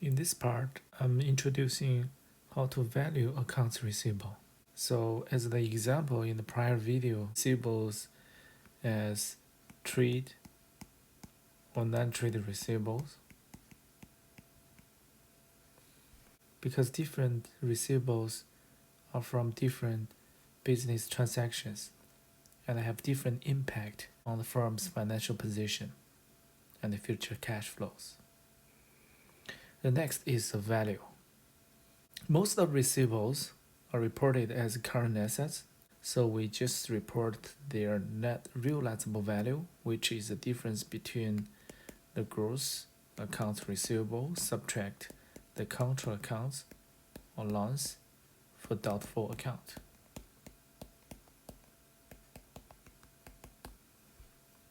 In this part, I'm introducing how to value accounts receivable. So as the example in the prior video, receivables as trade or non-trade receivables. Because different receivables are from different business transactions and have different impact on the firm's financial position and the future cash flows. The next is the value. Most of receivables are reported as current assets, so we just report their net realizable value, which is the difference between the gross accounts receivable subtract the contra accounts or loans for doubtful account.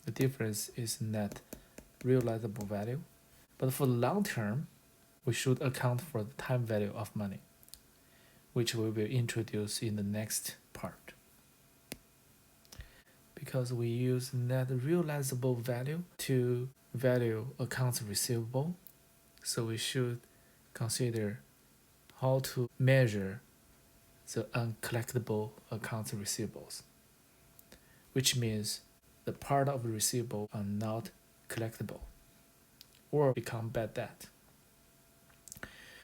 The difference is net realizable value, but for the long term, we should account for the time value of money, which we will introduce in the next part. Because we use net realizable value to value accounts receivable, so we should consider how to measure the uncollectible accounts receivables, which means the part of the receivable are not collectible or become bad debt.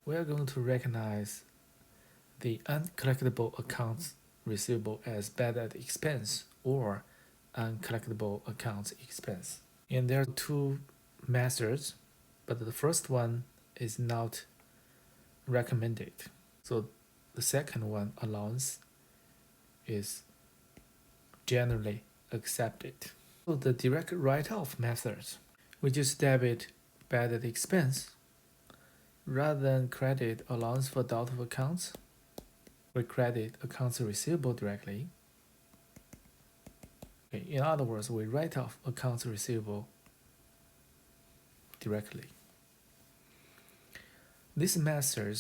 We are going to recognize the uncollectible accounts receivable as bad debt expense or uncollectible accounts expense. And there are two methods, but the first one is not recommended. So the second one, allowance, is generally accepted. So the direct write-off methods, we just debit bad debt expense rather than credit allowance for doubtful accounts. We credit accounts receivable directly. Okay, in other words, we write off accounts receivable directly. This method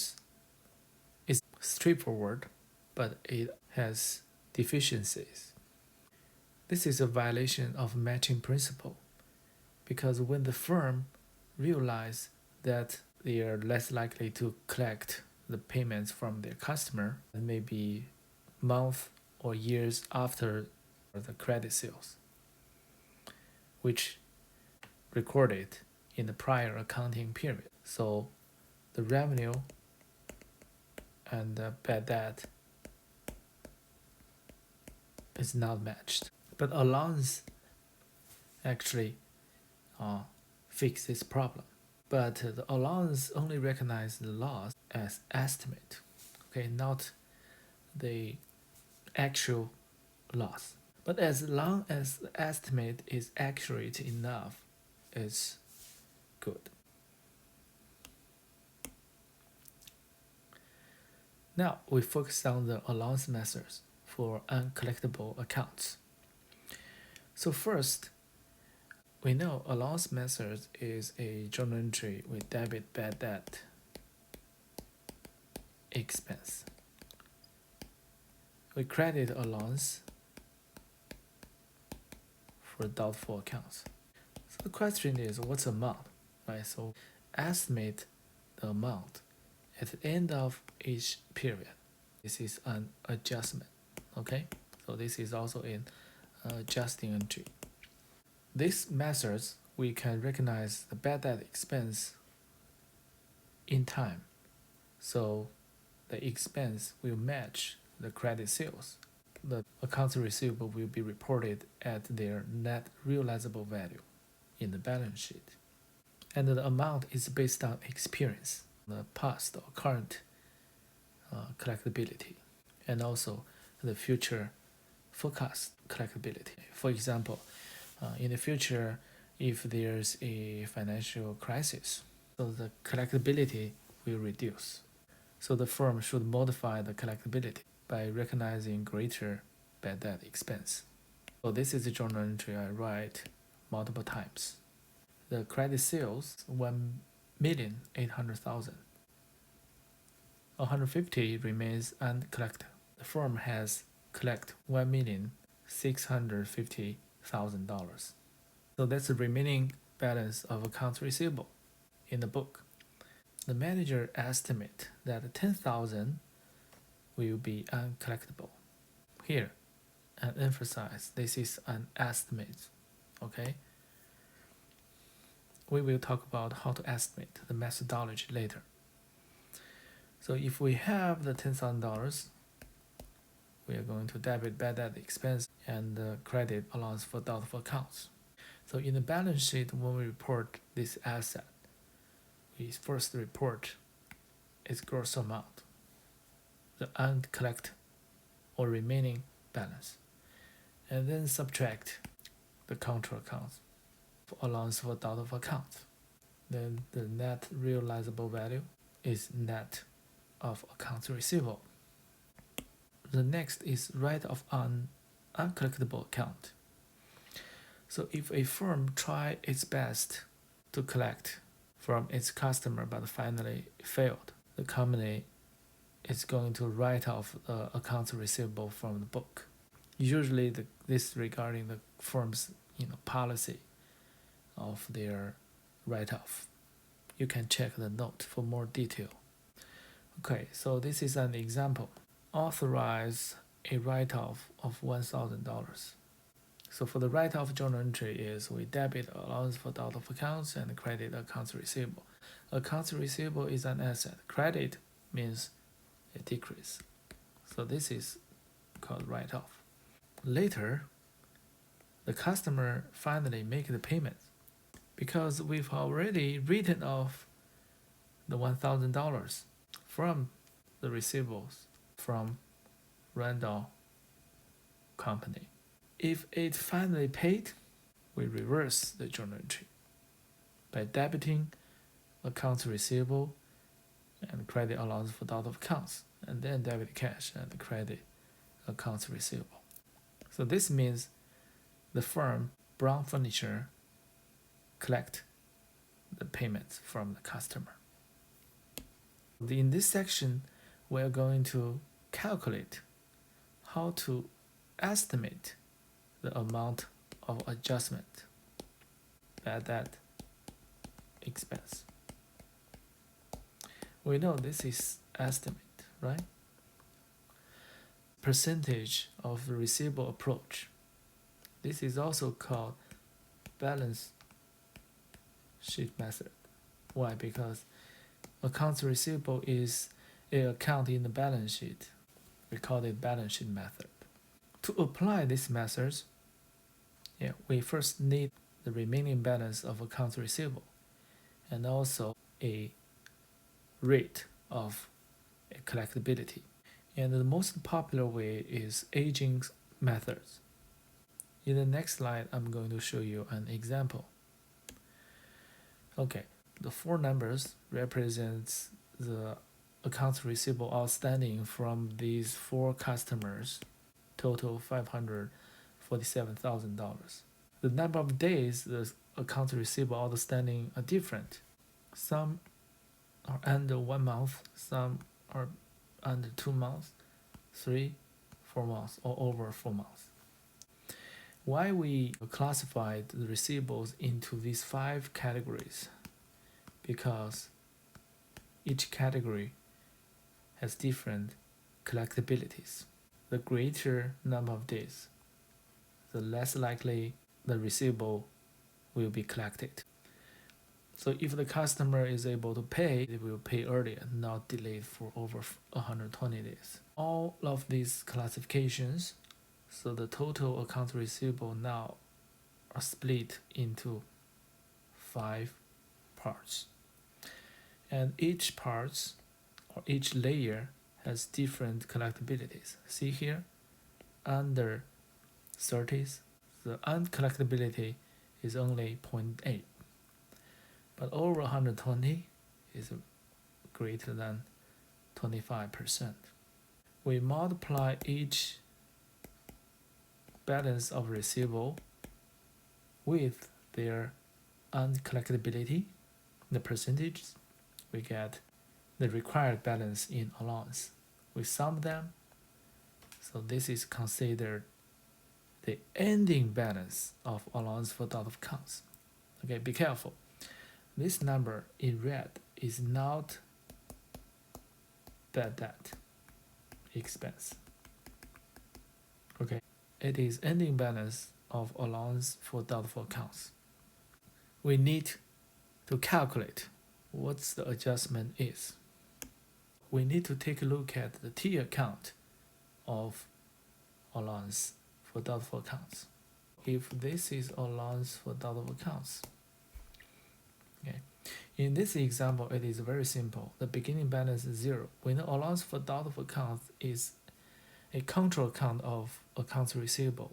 is straightforward, but it has deficiencies. This is a violation of matching principle, because when the firm realizes that they are less likely to collect the payments from their customer, maybe months or years after the credit sales, which recorded in the prior accounting period. So the revenue and the bad debt is not matched. But allowance actually fix this problem. But the allowance only recognizes the loss as estimate, okay, not the actual loss. But as long as the estimate is accurate enough, it's good. Now we focus on the allowance methods for uncollectible accounts. So first, we know allowance method is a journal entry with debit bad debt expense. We credit allowance for doubtful accounts. So the question is, what's the amount, right? So estimate the amount at the end of each period. This is an adjustment, okay? So this is also an adjusting entry. These methods, we can recognize the bad debt expense in time. So the expense will match the credit sales. The accounts receivable will be reported at their net realizable value in the balance sheet. And the amount is based on experience, the past or current collectability, and also the future forecast collectability. For example, in the future, if there's a financial crisis, so the collectability will reduce. So the firm should modify the collectability by recognizing greater bad debt expense. So this is a journal entry I write multiple times. The credit sales 1,800,000. 150 remains uncollected. The firm has collect $1,650,000. So that's the remaining balance of accounts receivable in the book. the manager estimate that 10,000 will be uncollectible. Here, and emphasize this is an estimate, okay? We will talk about how to estimate the methodology later. So if we have the $10,000, we are going to debit bad debt expense and credit allowance for doubtful accounts. So in the balance sheet, when we report this asset, we first report its gross amount, the uncollected or remaining balance, and then subtract the control accounts for allowance for doubtful accounts. Then the net realizable value is net of accounts receivable. The next is write-off on uncollectible account. So if a firm tries its best to collect from its customer but finally failed, the company is going to write off accounts receivable from the book. Usually this regarding the firm's policy of their write-off. You can check the note for more detail. Okay, so this is an example. Authorize a write-off of $1,000. So for the write-off journal entry is we debit allowance for doubtful accounts and credit accounts receivable. Accounts receivable is an asset. Credit means a decrease. So this is called write-off. Later, the customer finally make the payment because we've already written off the $1,000 from the receivables from rental company. If it finally paid, we reverse the journal entry by debiting accounts receivable and credit allowance for doubtful accounts, and then debit cash and credit accounts receivable. So this means the firm Brown Furniture collect the payments from the customer. In this section, we're going to calculate how to estimate the amount of adjustment bad debt expense. We know this is estimate, right? Percentage of the receivable approach. This is also called balance sheet method. Why? Because accounts receivable is an account in the balance sheet. We call it balance sheet method. To apply these methods, we first need the remaining balance of accounts receivable and also a rate of collectability. And the most popular way is aging methods. In the next slide, I'm going to show you an example. Okay, the four numbers represents the accounts receivable outstanding from these four customers, total $547,000. The number of days the accounts receivable outstanding are different. Some are under 1 month, some are under 2 months, 3, 4 months, or over 4 months. Why we classified the receivables into these 5 categories? Because each category has different collectabilities. The greater number of days, the less likely the receivable will be collected. So if the customer is able to pay, they will pay earlier, not delayed for over 120 days. All of these classifications, so the total accounts receivable now are split into 5 parts. And each parts or each layer has different collectabilities. See here, under 30s, the uncollectability is only 0.8. But over 120 is greater than 25%. We multiply each balance of receivable with their uncollectability, the percentages, we get the required balance in allowance. We sum them, so this is considered the ending balance of allowance for doubtful accounts. Okay, be careful. This number in red is not bad debt expense. Okay, it is ending balance of allowance for doubtful accounts. We need to calculate what the adjustment is. We need to take a look at the T account of allowance for doubtful accounts. If this is allowance for doubtful accounts, okay. In this example, it is very simple. The beginning balance is 0. We know allowance for doubtful accounts is a control account of accounts receivable.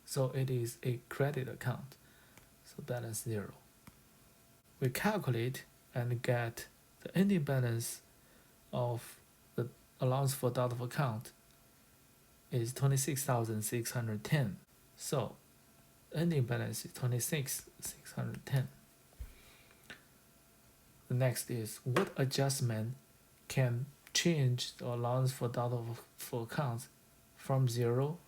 So it is a credit account. So balance 0. We calculate and get the ending balance of the allowance for doubtful account is 26,610. So ending balance is 26,610. The next is what adjustment can change the allowance for doubtful accounts from 0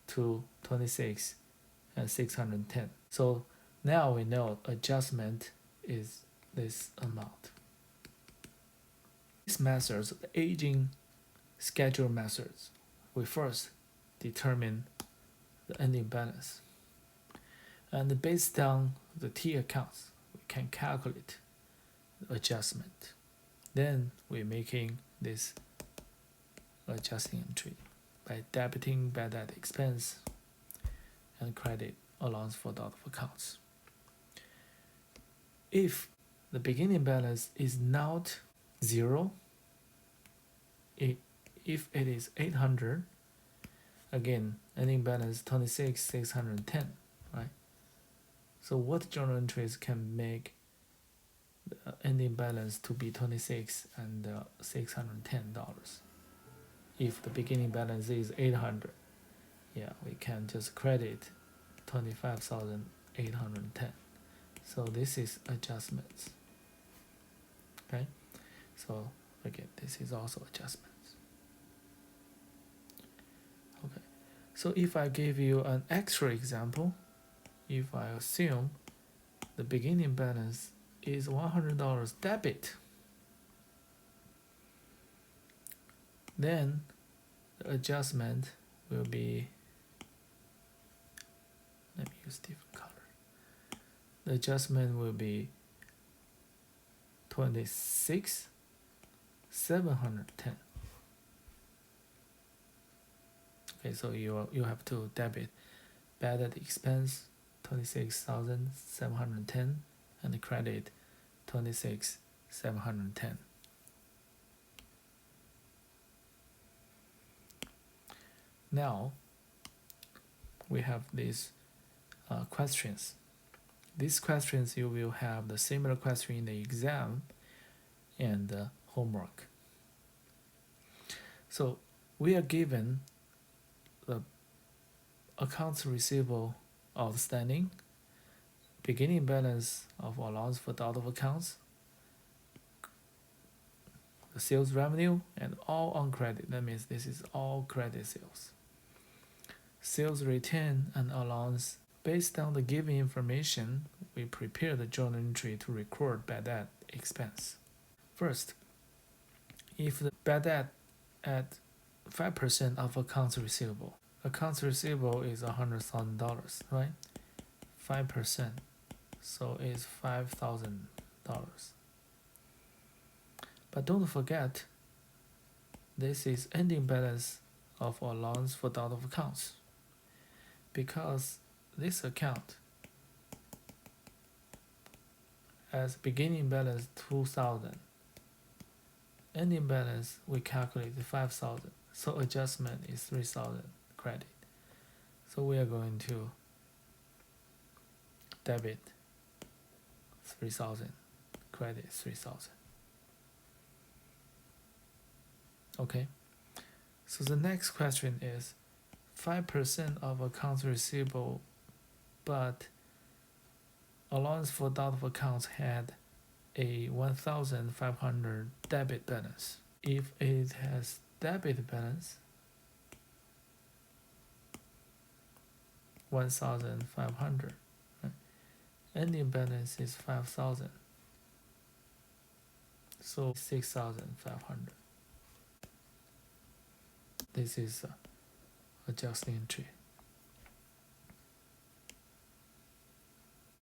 to 26,610. So now we know adjustment is this amount. These methods, the aging schedule methods, we first determine the ending balance. And based on the T accounts, we can calculate the adjustment. Then we're making this adjusting entry by debiting bad debt expense and credit allowance for doubtful accounts. If the beginning balance is not 0, if it is 800, again, ending balance 26,610, right? So what journal entries can make the ending balance to be $26,610? If the beginning balance is 800, yeah, we can just credit 25,810. So this is adjustments. Okay, so again, this is also adjustments. Okay, so if I give you an extra example, if I assume the beginning balance is $100 debit, then the adjustment will be, let me use different color. The adjustment will be 26,710. Okay, so you have to debit bad debt expense 26,710 and credit 26,710. Now we have these questions. These questions you will have the similar question in the exam and homework. So we are given the accounts receivable outstanding, beginning balance of allowance for doubtful accounts, the sales revenue, and all on credit. That means this is all credit sales. Sales return and allowance. Based on the given information, we prepare the journal entry to record bad debt expense. First, if the bad debt at 5% of accounts receivable is $100,000, right? 5%, so it's $5,000. But don't forget, this is ending balance of allowance for doubtful accounts, because this account as beginning balance 2,000, ending balance we calculate 5,000, so adjustment is 3,000 credit. So we are going to debit 3,000, credit 3,000. Okay, so the next question is 5% of accounts receivable, but allowance for doubtful accounts had a 1,500 debit balance. If it has debit balance 1,500, right? Ending balance is 5,000. So 6,500. This is adjusting entry.